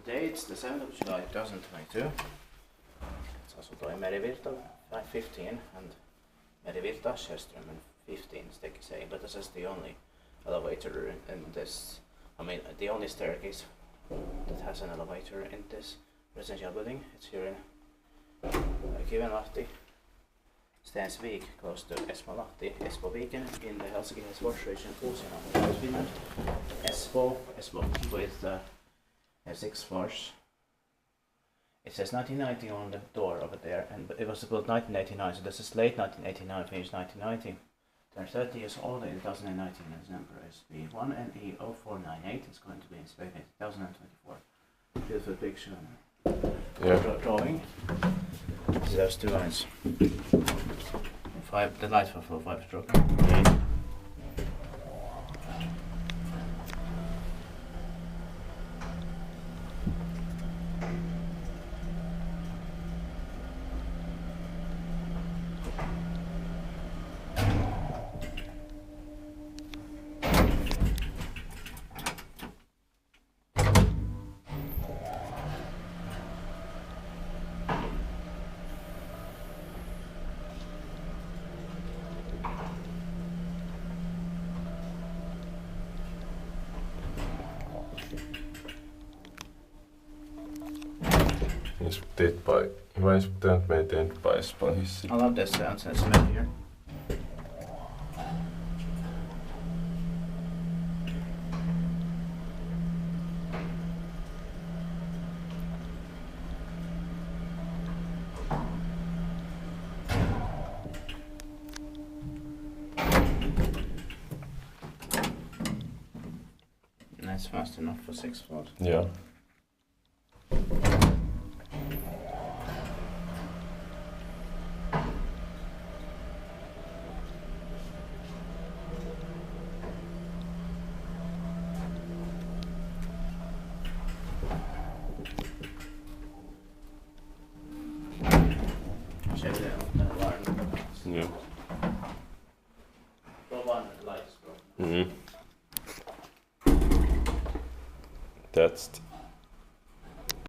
Dates, the 7th of July 2022. It's also by Merivirta 15 and Merivirta Sjöströmmen 15 Stekisei, but this is the only elevator in this, I mean the only staircase that has an elevator in this residential building. It's here in Kivenlahti, Stensvik, close to Espoo-viken in the Helsinki-Helsingfors region, Finland. Espoo with F6 floors. It says 1990 on the door over there, and it was built 1989, so this is late 1989, finished 1990. Turned 30 years old in 2019, and the number is B1NE0498. It's going to be inspected in 2024. Beautiful picture. Yeah. Drawing. So there's 2 lines. The lights for full 5 stroke. Mä en pitänyt meitä enpä Espoon hissi. I love this sound and smell here. That's fast enough for 6 floors. Yeah. Yeah. That's